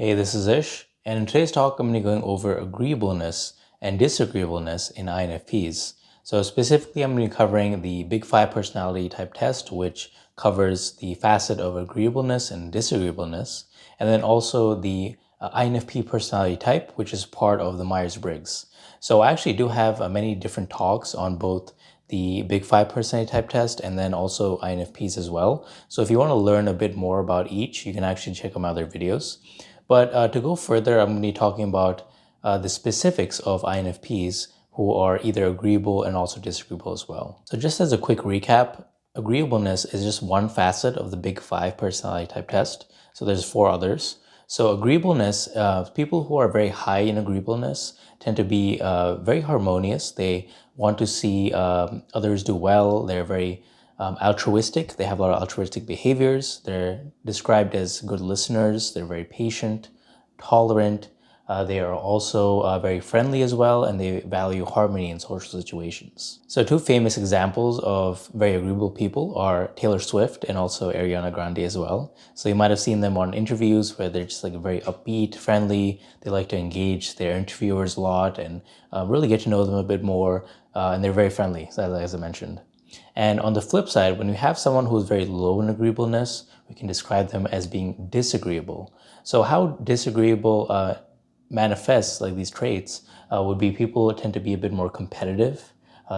Hey, this is Ish, and in today's talk, I'm going to be going over agreeableness and disagreeableness in INFPs. So specifically, I'm going to be covering the Big Five personality type test, which covers the facet of agreeableness and disagreeableness, and then also the INFP personality type, which is part of the Myers-Briggs. So I actually do have many different talks on both the Big Five personality type test and then also INFPs as well. So if you want to learn a bit more about each, you can actually check out my other videos. But to go further, I'm going to be talking about the specifics of INFPs who are either agreeable and also disagreeable as well. So just as a quick recap, agreeableness is just one facet of the Big Five personality type test. So there's four others. So agreeableness, people who are very high in agreeableness tend to be very harmonious. They want to see others do well. They're very altruistic. They have a lot of altruistic behaviors. They're described as good listeners. They're very patient, tolerant. They are also very friendly as well, and they value harmony in social situations. So two famous examples of very agreeable people are Taylor Swift and also Ariana Grande as well. So you might have seen them on interviews where they're just like very upbeat, friendly. They like to engage their interviewers a lot and really get to know them a bit more. And they're very friendly, as I mentioned. And on the flip side, when we have someone who is very low in agreeableness, we can describe them as being disagreeable. So how disagreeable manifests like these traits would be people tend to be a bit more competitive.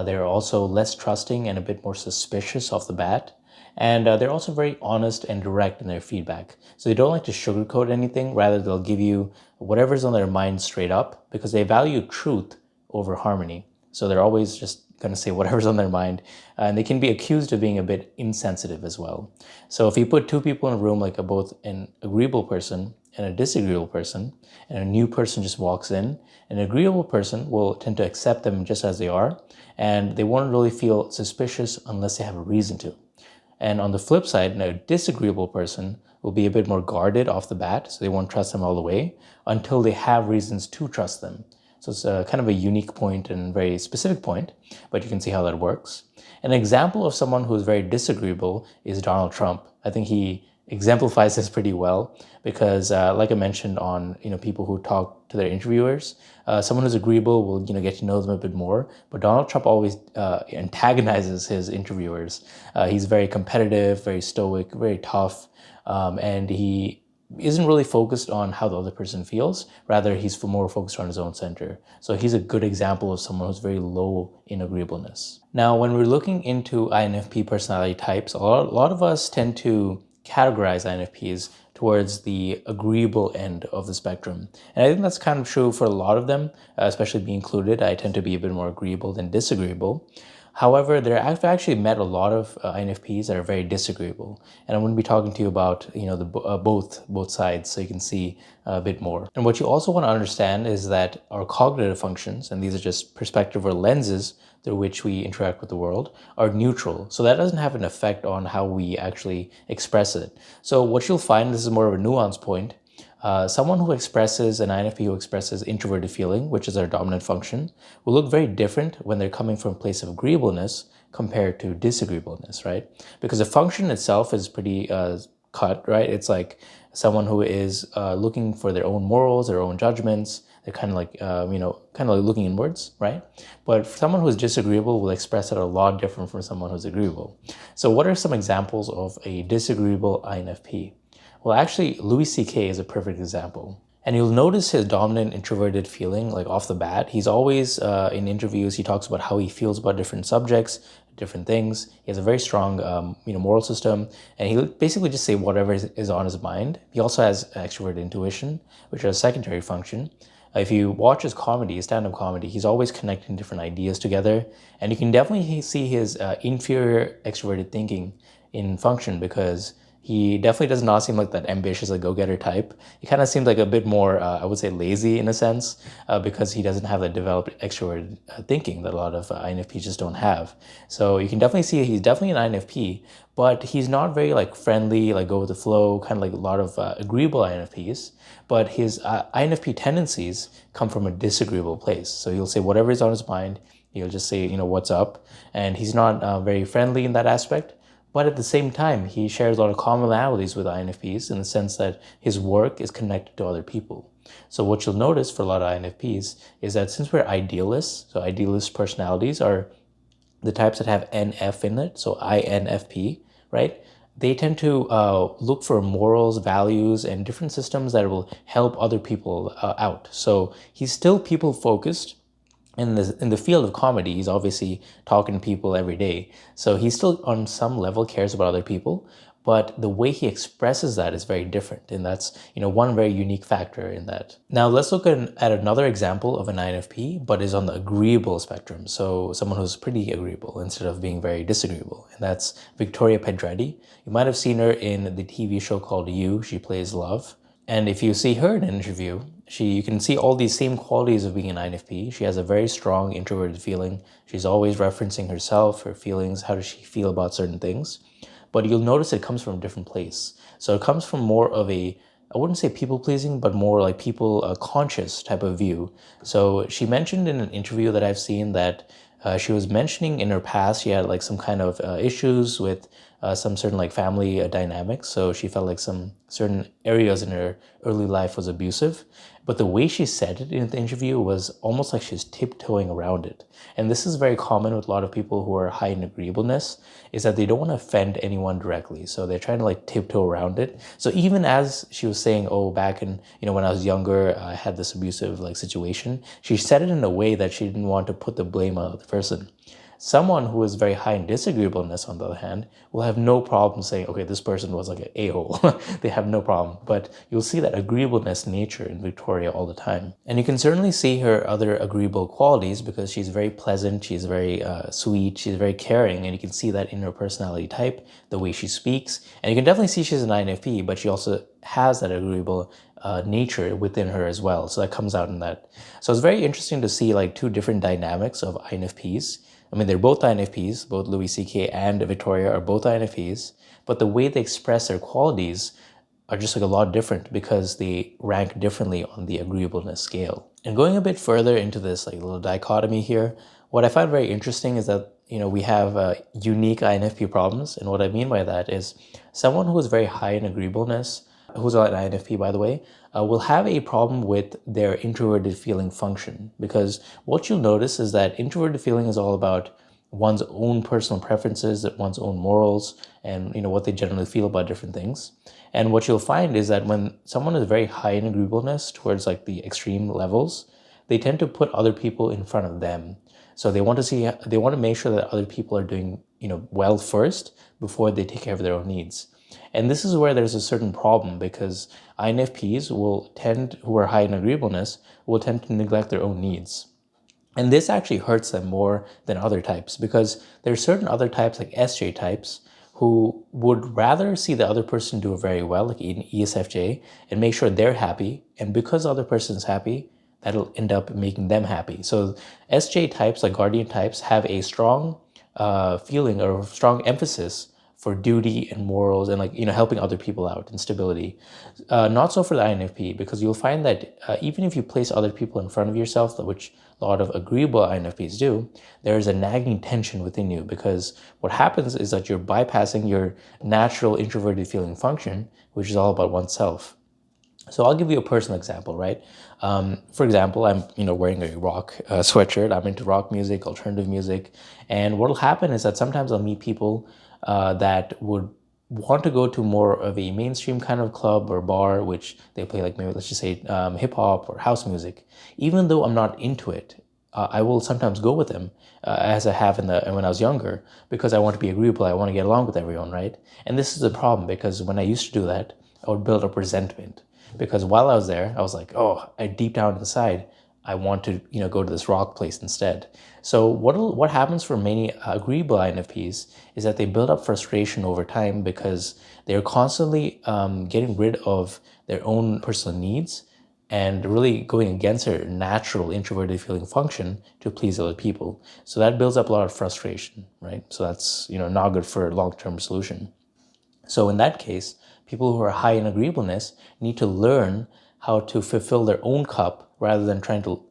They're also less trusting and a bit more suspicious off the bat. And they're also very honest and direct in their feedback. So they don't like to sugarcoat anything. Rather, they'll give you whatever's on their mind straight up because they value truth over harmony. So they're always just going to say whatever's on their mind. And they can be accused of being a bit insensitive as well. So if you put two people in a room, like both an agreeable person and a disagreeable person, and a new person just walks in, an agreeable person will tend to accept them just as they are, and they won't really feel suspicious unless they have a reason to. And on the flip side, a disagreeable person will be a bit more guarded off the bat, so they won't trust them all the way until they have reasons to trust them. So it's kind of a unique point and very specific point, but you can see how that works. An example of someone who is very disagreeable is Donald Trump. I think he exemplifies this pretty well because, like I mentioned on people who talk to their interviewers, someone who's agreeable will get to know them a bit more. But Donald Trump always antagonizes his interviewers. He's very competitive, very stoic, very tough, and he isn't really focused on how the other person feels. Rather, he's more focused on his own center. So he's a good example of someone who's very low in agreeableness. Now, when we're looking into INFP personality types, a lot of us tend to categorize INFPs towards the agreeable end of the spectrum. And I think that's kind of true for a lot of them, especially me included. I tend to be a bit more agreeable than disagreeable. However, I've actually met a lot of INFPs that are very disagreeable, and I'm going to be talking to you about both sides, so you can see a bit more. And what you also want to understand is that our cognitive functions, and these are just perspective or lenses through which we interact with the world, are neutral. So that doesn't have an effect on how we actually express it. So what you'll find, this is more of a nuance point. Someone who expresses, an INFP who expresses introverted feeling, which is our dominant function, will look very different when they're coming from a place of agreeableness compared to disagreeableness, right? Because the function itself is pretty cut, right? It's like someone who is looking for their own morals, their own judgments. They're kind of like, kind of like looking inwards, right? But someone who's disagreeable will express it a lot different from someone who's agreeable. So what are some examples of a disagreeable INFP? Well, actually, Louis C.K. is a perfect example. And you'll notice his dominant introverted feeling, like off the bat. He's always, in interviews, he talks about how he feels about different subjects, different things. He has a very strong, moral system. And he'll basically just say whatever is on his mind. He also has extroverted intuition, which is a secondary function. If you watch his comedy, his stand-up comedy, he's always connecting different ideas together. And you can definitely see his inferior extroverted thinking in function because he definitely does not seem like that ambitious, like go-getter type. He kind of seems like a bit more, I would say, lazy in a sense, because he doesn't have that developed extroverted thinking that a lot of INFPs just don't have. So you can definitely see he's definitely an INFP, but he's not very like friendly, like go with the flow, kind of like a lot of agreeable INFPs. But his INFP tendencies come from a disagreeable place. So he'll say whatever is on his mind. He'll just say, what's up, and he's not very friendly in that aspect. But at the same time, he shares a lot of commonalities with INFPs in the sense that his work is connected to other people. So what you'll notice for a lot of INFPs is that since we're idealists, so idealist personalities are the types that have NF in it, so INFP, right? They tend to look for morals, values, and different systems that will help other people out. So he's still people focused, in the field of comedy, he's obviously talking to people every day. So he still, on some level, cares about other people, but the way he expresses that is very different, and that's one very unique factor in that. Now let's look at another example of an INFP, but is on the agreeable spectrum. So someone who's pretty agreeable instead of being very disagreeable, and that's Victoria Pedretti. You might have seen her in the TV show called You. She plays Love. And if you see her in an interview, you can see all these same qualities of being an INFP. She has a very strong introverted feeling. She's always referencing herself, her feelings, how does she feel about certain things. But you'll notice it comes from a different place. So it comes from more of I wouldn't say people pleasing, but more like people conscious type of view. So she mentioned in an interview that I've seen that she was mentioning in her past she had like some kind of issues with some certain like family dynamics. So she felt like some certain areas in her early life was abusive. But the way she said it in the interview was almost like she's tiptoeing around it. And this is very common with a lot of people who are high in agreeableness, is that they don't want to offend anyone directly. So they're trying to like tiptoe around it. So even as she was saying, oh, back in, when I was younger, I had this abusive like situation, she said it in a way that she didn't want to put the blame on the person. Someone who is very high in disagreeableness, on the other hand, will have no problem saying, okay, this person was like an a-hole. They have no problem. But you'll see that agreeableness nature in Victoria all the time. And you can certainly see her other agreeable qualities because she's very pleasant, she's very sweet, she's very caring, and you can see that in her personality type, the way she speaks. And you can definitely see she's an INFP, but she also has that agreeable nature within her as well. So that comes out in that. So it's very interesting to see like two different dynamics of INFPs. I mean, they're both INFPs, both Louis C.K. and Victoria are both INFPs, but the way they express their qualities are just like a lot different because they rank differently on the agreeableness scale. And going a bit further into this like little dichotomy here, what I find very interesting is that, we have unique INFP problems. And what I mean by that is someone who is very high in agreeableness, who's an INFP, by the way, will have a problem with their introverted feeling function. Because what you'll notice is that introverted feeling is all about one's own personal preferences, one's own morals, and what they generally feel about different things. And what you'll find is that when someone is very high in agreeableness towards like the extreme levels, they tend to put other people in front of them. So they want to make sure that other people are doing, well first before they take care of their own needs. And this is where there's a certain problem because INFPs who are high in agreeableness, will tend to neglect their own needs. And this actually hurts them more than other types because there are certain other types like SJ types who would rather see the other person do very well, like in ESFJ, and make sure they're happy. And because the other person is happy, that'll end up making them happy. So SJ types, like guardian types, have a strong feeling or strong emphasis for duty and morals and like helping other people out and stability. Not so for the INFP, because you'll find that even if you place other people in front of yourself, which a lot of agreeable INFPs do, there is a nagging tension within you because what happens is that you're bypassing your natural introverted feeling function, which is all about oneself. So I'll give you a personal example, right? For example, I'm wearing a rock sweatshirt. I'm into rock music, alternative music, and what'll happen is that sometimes I'll meet people that would want to go to more of a mainstream kind of club or bar, which they play like maybe let's just say hip hop or house music. Even though I'm not into it, I will sometimes go with them as I have when I was younger because I want to be agreeable. I want to get along with everyone, right? And this is the problem because when I used to do that, I would build up resentment. Because while I was there, I was like, oh, deep down inside, I want to, go to this rock place instead. So what happens for many agreeable INFPs is that they build up frustration over time because they're constantly getting rid of their own personal needs and really going against their natural introverted feeling function to please other people. So that builds up a lot of frustration, right? So that's, not good for a long-term solution. So in that case, people who are high in agreeableness need to learn how to fulfill their own cup rather than trying to,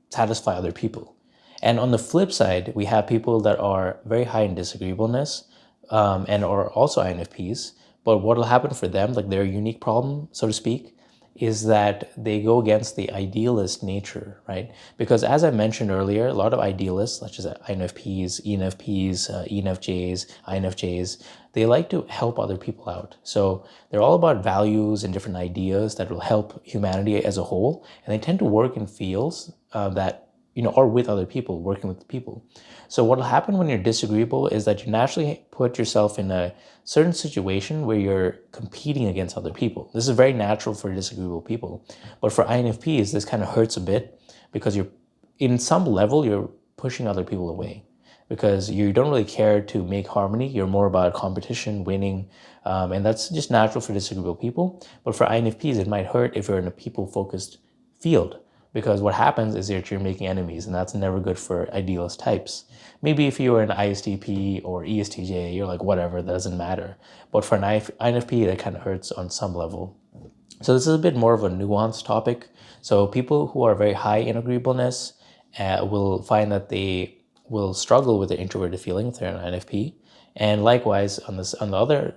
satisfy other people. And on the flip side, we have people that are very high in disagreeableness, and are also INFPs. But what will happen for them, like their unique problem, so to speak, is that they go against the idealist nature, right? Because as I mentioned earlier, a lot of idealists, such as INFPs, ENFPs, ENFJs, INFJs, they like to help other people out. So they're all about values and different ideas that will help humanity as a whole. And they tend to work in fields that, or with other people, working with people. So what will happen when you're disagreeable is that you naturally put yourself in a certain situation where you're competing against other people. This is very natural for disagreeable people. But for INFPs, this kind of hurts a bit because in some level, you're pushing other people away because you don't really care to make harmony. You're more about competition, winning, and that's just natural for disagreeable people. But for INFPs, it might hurt if you're in a people-focused field, because what happens is that you're making enemies, and that's never good for idealist types. Maybe if you were an ISTP or ESTJ, you're like, whatever, that doesn't matter. But for an INFP, that kind of hurts on some level. So this is a bit more of a nuanced topic. So people who are very high in agreeableness will find that they will struggle with the introverted feeling if they're an INFP. And likewise, on the other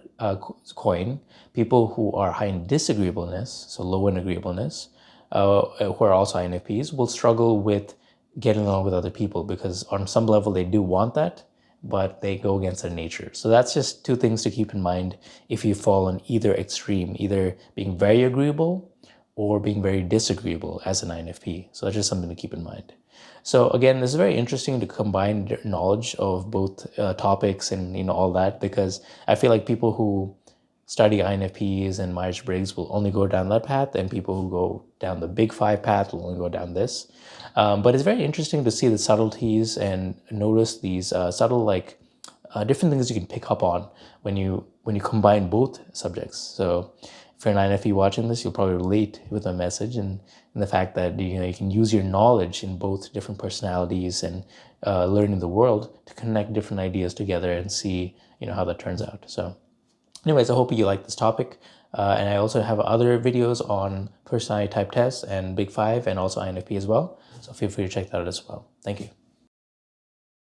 coin, people who are high in disagreeableness, so low in agreeableness, who are also INFPs, will struggle with getting along with other people because on some level they do want that, but they go against their nature. So that's just two things to keep in mind if you fall on either extreme, either being very agreeable or being very disagreeable as an INFP. So that's just something to keep in mind. So again, this is very interesting to combine knowledge of both topics and all that, because I feel like people who study INFPs and Myers-Briggs will only go down that path, and people who go down the big five path will only go down this. But it's very interesting to see the subtleties and notice these subtle different things you can pick up on when you combine both subjects. So if you're an INFP watching this, you'll probably relate with my message and the fact that you can use your knowledge in both different personalities and learning the world to connect different ideas together and see how that turns out. So anyways, I hope you like this topic. And I also have other videos on personality type tests and Big Five and also INFP as well. So feel free to check that out as well. Thank you.